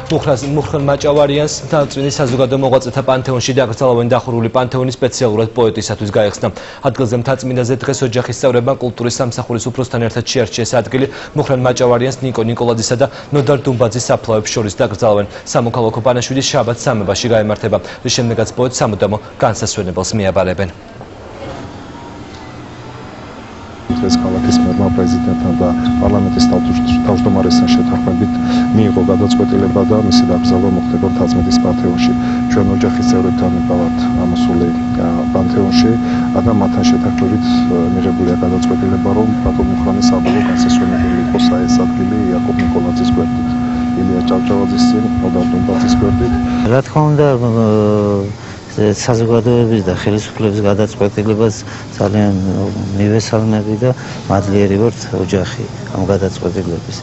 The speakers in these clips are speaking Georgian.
მუხრან მაჭავარიანს დაწვინის საზოგადო მოღვაწეთა პანთეონში დაკრძალავენ დახურული პანთეონი სპეციალურად პოეტისათვის გაიხსნა. ადგილზე მთაწმინდაზე დღეს ოჯახის წევრებმა კულტურის სამსახურის უფროსთან ერთად შეარჩიეს ადგილი. მუხრან მაჭავარიანს ნიკო ნიკოლაძისა და ნოდარ დუმბაძის საფლავებს შორის დაკრძალავენ. სამოქალაქო პანაშვიდი შაბათ სამებაში გაემართება, რის შემდეგაც პოეტს სამუდამო განსასვენებელს მიაბარებენ. დღეს ქალაქის მერმა პრეზიდენტთან და პარლამენტის თავმჯდომარესთან შეთანხმებით მიიღო გადაწყვეტილება და მისი დაკრძალვა მოხდება მთაწმინდის პანთეონში. ჩვენ ოჯახის წევრებთან მივყავართ ამოსული პანთეონში და მათთან შეთანხმებით მიღებულია გადაწყვეტილება, რომ ბატონ მუხრანის საბოლოო განსასვენებელი იყოს ეს ადგილი იაკობ ნიკოლაძის გვერდით, ილია ჭავჭავაძის წინ, ნოდარ დუმბაძის გვერდით. რა თქმა უნდა, საზოგადოების და ხელისუფლების გადაწყვეტილებას ძალიან მივესალმები და მადლიერი ვართ ოჯახი ამ გადაწყვეტილების.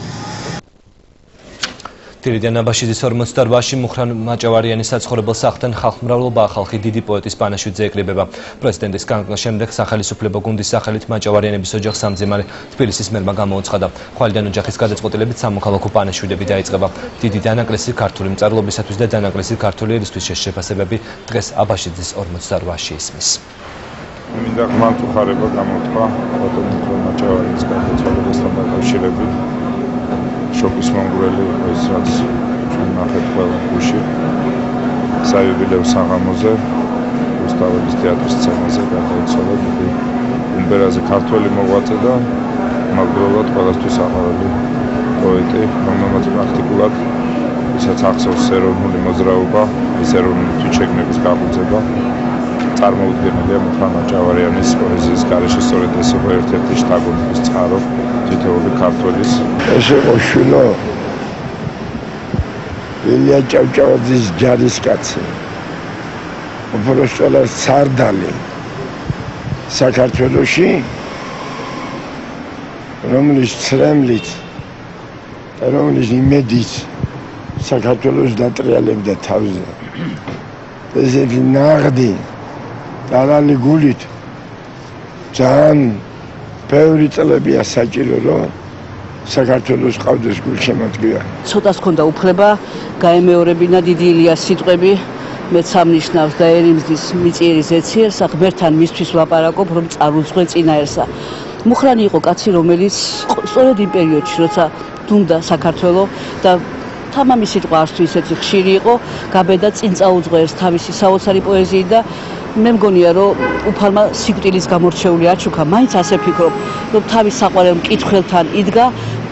ტირიდან აბაშიძის 48-ში მუხრან მაჭავარიანის საცხოვრებელ სახლთან ხალხმრავლობა ახალხი დიდი პოეტის პანაშვიდზე ეკრიბება. პრეზიდენტის განკრნის შემდეგ სახელისუფლებო გუნდის სახელით მაჭავარიანების ოჯახს სამძიმარე თბილისის მერმა გამოუცხადა. ხვალიდან ოჯახის გადაწყვეტილებით სამოქალაქო პანაშვიდები დაიწყება. დიდი დანაკლისი ქართული მწერლობისათვის და დანაკლისი ქართული ერისთვის შეფასებები დღეს აბაშიძის 48-ში ისმის. მინდა ღმართ უხარება გამოთქვა ბატონ მუხრან მაჭავარიანის გარდაცვალებასთან დაკავშირებით. შოკის მომგვრელი ეს რაც ჩვენ ნახეთ ყველა გუში საიუბილეო საღამოზე რუსთაველის თეატრის სცენაზე გადაიცვალა დიდი უმბერაზე ქართველი მოღვაწე და მაგდროულად ყველასთვის აყარელი პოეტი, რომელმაც პრაქტიკულად ისაც ახსოვს ეროვნული მოძრაობა, ის ეროვნული თვითშეგნების გაგრძელება წარმოუდგენელია მუხრან მაჭავარიანის პოეზიის გარეშე სწორედ ეს იყო ერთ-ერთი შთაგონების წყარო თითოეული ქართველის. ეს იყო შვილო ილია ჭავჭავაძის ჯარისკაცი, უბრალოდ სარდალი საქართველოში, რომლის ცრემლით და რომლის იმედით საქართველოს დატრიალებდა თავზე. ესეთი ნაღდი დალალი გულით ძალიან ბევრი წლებია საჭირო, რომ საქართველოს ყავდეს გულშემატკივარი. ცოტას ჰქონდა უფლება გაემეორებინა დიდი ილიას სიტყვები, მეც ამნიშნავს და ერიმზის მიწიერი ზეციერსა, ღმერთთან მისთვის ვლაპარაკობ, რომ წარუძღვე წინაერსა. მუხრანი იყო კაცი, რომელიც სწორედ იმ პერიოდში, როცა დუმდა საქართველო და თამამი სიტყვა არც თუ ისეთი ხშირი იყო, გაბედა წინ წაუძღვე ერთ თავისი საოცარი პოეზიით და მე მგონია, რომ უფალმა სიკვდილის გამორჩეული აჩუქა, მაინც ასე ფიქრობ, რომ თავის საყვარელ მკითხველთან იდგა,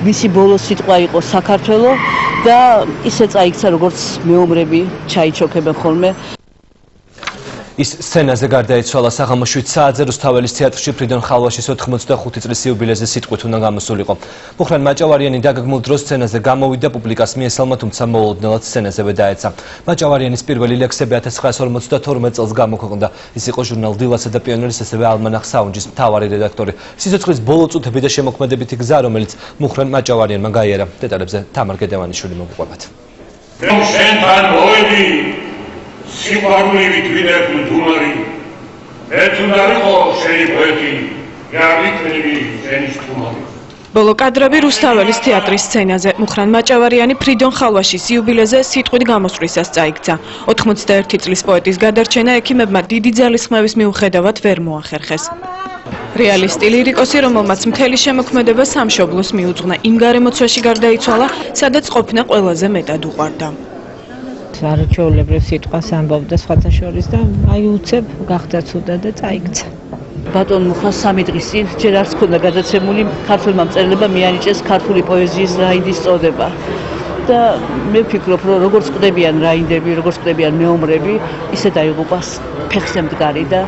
მისი ბოლო სიტყვა იყო საქართველო და ისე წაიქცა, როგორც მეომრები ჩაიჩოქებენ ხოლმე. ის სცენაზე გარდაიცვალა საღამოს 7 საათზე რუსთაველის თეატრში ფრიდონ ხალვაშის 85 წლის იუბილეზე სიტყვით უნდა გამოსულიყო. მუხრან მაჭავარიანი დაგეგმულ დროს სცენაზე გამოვიდა, პუბლიკას მიესალმა, თუმცა მოულოდნელად სცენაზევე დაეცა. მაჭავარიანის პირველი ლექსები 1952 წელს გამოქვეყნდა. ის იყო ჟურნალ დილასა და პიონერის, ასევე ალმანახ საუნჯის მთავარი რედაქტორი. სიცოცხლის ბოლო წუთები და შემოქმედებითი გზა, რომელიც მუხრან მაჭავარიანმა გაიარა. დეტალებზე თამარ გედევანიშვილი მოგყვებათ. შენთან მოედი სიყვარულით ვინერგულ დუმარი, ერთ უნდა იყო შენი პოეტი, იარიტნივი შენის თუმარი. ბოლო კადრები რუსთაველის თეატრის სცენაზე. მუხრან მაჭავარიანი ფრიდონ ხალვაშის იუბილეზე სიტყვით გამოსვლისას წაიქცა. 81 წლის პოეტის გადარჩენა ექიმებმა დიდი ძალისხმევის მიუხედავად ვერ მოახერხეს. რეალისტი ლირიკოსი, რომელმაც მთელი შემოქმედება სამშობლოს მიუძღვნა, იმ გარემოცვაში გარდაიცვალა, სადაც ყოფნა ყველაზე მეტად უყვარდა. არაჩვეულებრივ სიტყვას ამბობდა სხვათა შორის და აი უცებ გახდა ცუდა და წაიქცა. ბატონ მუხრანს 3 დღის წინ ჯერ არც ჰქონდა გადაცემული ქართულმა მწერლებმა მიანიჭეს ქართული პოეზიის რაინდის წოდება. და მე ვფიქრობ, რომ როგორც ყდებიან რაინდები, როგორც ყდებიან მეომრები, ისე დაიღუპა ფეხზე მდგარი და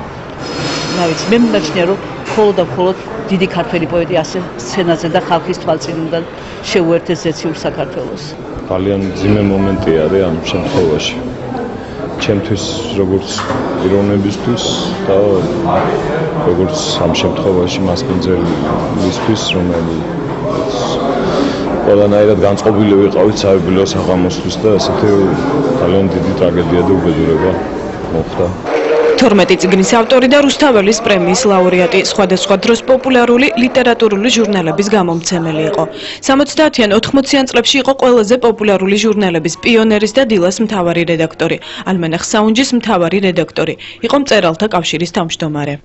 რა ვიცი, მე მიმაჩნია, რომ მხოლოდ და მხოლოდ დიდი ქართველი პოეტი ასე სცენაზე და ხალხის თვალწინიდან შეუერთეს ზეციურ საქართველოს. ძალიან ძიმე მომენტი არის ამ შემთხვევაში. ჩემთვის როგორც პიროვნებისთვის და როგორც ამ შემთხვევაში მასპინძელისთვის, რომელიც ყველანაირად განწყობილი ვიყავით საიუბილეო საღამოსთვის და ესეთი ძალიან დიდი ტრაგედია და უბედურება მოხდა. 12 წიგნის ავტორი და რუსთაველის პრემიის ლაურეატი, სხვადასხვა დროს პოპულარული ლიტერატურული ჟურნალების გამომცემელი იყო. 70-ან 80-იან წლებში იყო ყველაზე პოპულარული ჟურნალების პიონერის და დილას მთავარი რედაქტორი, ალმანახ საუნჯის მთავარი რედაქტორი, იყო მწერალთა კავშირის თავმჯდომარე.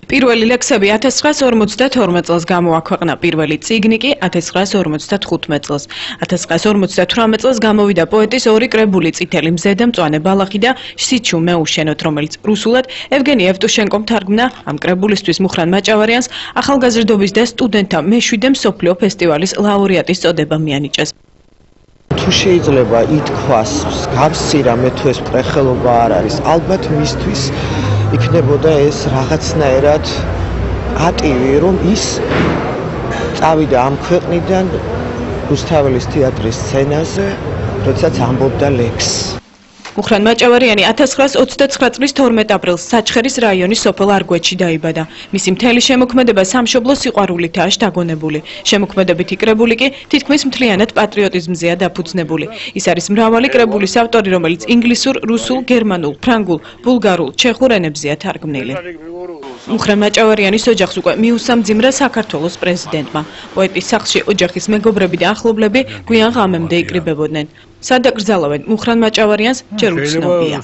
პირველი ლექსები 1952 წელს გამოაქვეყნა, პირველი წიგნი კი 1955 წელს. 1958 წელს გამოვიდა პოეტის ორი კრებული წითელი მზე და მწვანე ბალახი და სიჩუ მეუშენოთ, რომელიც რუსულად ევგენი ევტუშენკომ თარგმნა. ამ კრებულისთვის მუხრან მაჭავარიანს ახალგაზრდობის და სტუდენტთა მე-7 მსოფლიო ფესტივალის ლაურეატის წოდება მიანიჭეს. თუ შეიძლება ითქვას, გავსი რამე თუ ეს პრეხელობა არ არის, ალბათ მისთვის იქნებოდა ეს რაღაცნაირად ატივი, რომ ის წავიდა ამ ქვეყნიდან რუსთაველის თეატრის სცენაზე, როდესაც ამბობდა ლექსს. მუხრან მაჭავარიანი 1929 წლის 12 აპრილს საჩხერის რაიონის სოფელ არგვეთში დაიბადა. მისი მთელი შემოქმედება სამშობლო სიყვარულითაა შთაგონებული. შემოქმედებითი კრებული კი თითქმის მთლიანად პატრიოტიზმზეა დაფუძნებული. ის არის მრავალი კრებულის ავტორი, რომელიც ინგლისურ, რუსულ, გერმანულ, ფრანგულ, ბულგარულ, ჩეხურ ენებზეა თარგმნილი. მუხრან მაჭავარიანის ოჯახს უკვე მიუსამძიმრა საქართველოს პრეზიდენტმა. პოეტის სახლში ოჯახის მეგობრები და ახლობლები გვიან ღამემდე იკრიბებოდნენ. სადაკრძალავენ მუხრან მაჭავარიანს ჯერ უცნობია.